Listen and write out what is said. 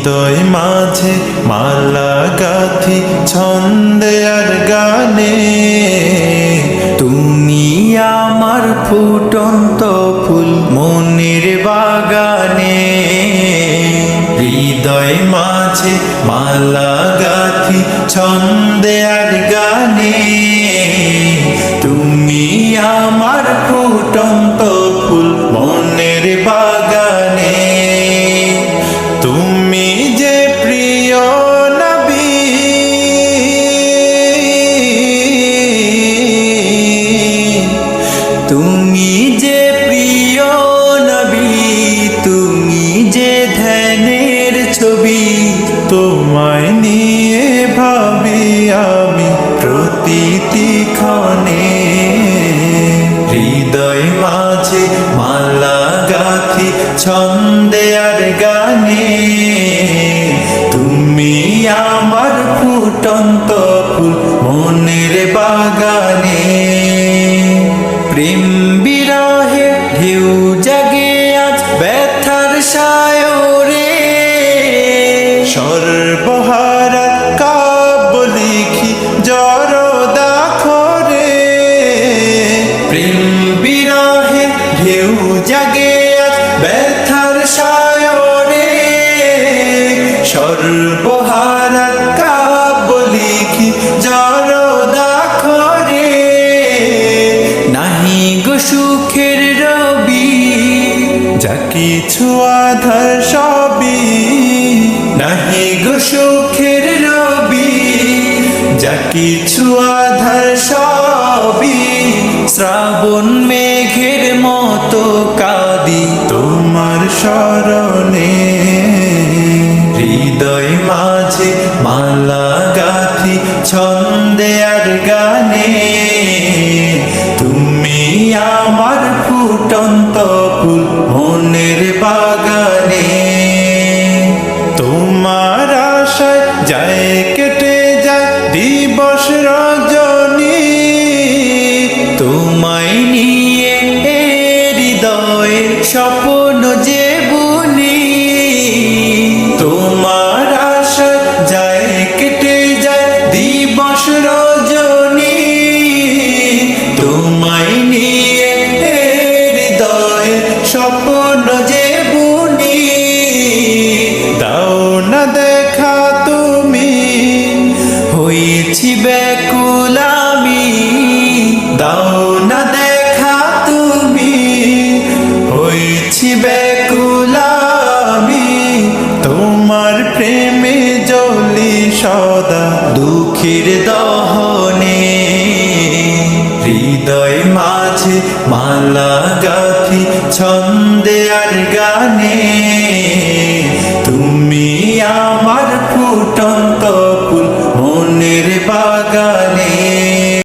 হৃদয় মাঝে মালা গাথি ছন্দে আর গানে, তুমি আমার ফুটন্ত ফুল মনের বাগানে। হৃদয় মাঝে মালা গাথি ছন্দে আর গানে, তুমি আমার ফুটন্ত ফুল মনের বাগানে। তুমি যে প্রিয় নবী, তুমি যে প্রিয় নবী, তুমি যে ধ্যানের ছবি। তোমায় নিয়ে ভাবি আমি প্রতিটি ক্ষণে। হৃদয় মাঝে মালা গাথি ছন্দে আর গানে, তুমি আমার ফুটন্ত ফুল মনের বাগানে। প্রেম বিরহে ঢেউ জাগে আজ ব্যথার সায়রে, সর্বহারা কাব্য লিখি জড়দাখরে। প্রেম বিরহে ঢেউ জাগে আজ ব্যথার সায়রে, সর্বহারা কাব্য লিখি জড়দাখরে। নাহি গো সুখের রবি, যা কিছু আধার সবই, নাহি গো সুখের রবি, যা কিছু আধার সবই। শ্রাবণ মেঘের মতো কাঁদি তোমার স্মরণে। হৃদয় মাঝে মালা গাথি ছন্দে আর গানে, তুমি আমার ফুটন্ত ফুল মনের বাগানে। তোমার আশায় যায় কেটে যায় দিবস রজনী, তোমায় নিয়ে এ হৃদয়ে স্বপ্ন যে বুনি। তোমার আশায় যায় কেটে যায় দিবস রজনী, তোমায় নিয়ে এ হৃদয়ে স্বপ্ন যে বুনি। দাও না দেখা তুমি, হয়েছি ব্যাকুল আমি, দাও না দেখা তুমি, হয়েছি ব্যাকুল আমি। তোমার প্রেমে জ্বলি সদা দুঃখের দহনে। হৃদয় মাঝে মালা গাথি ছন্দে আর গানে, তুমি আমার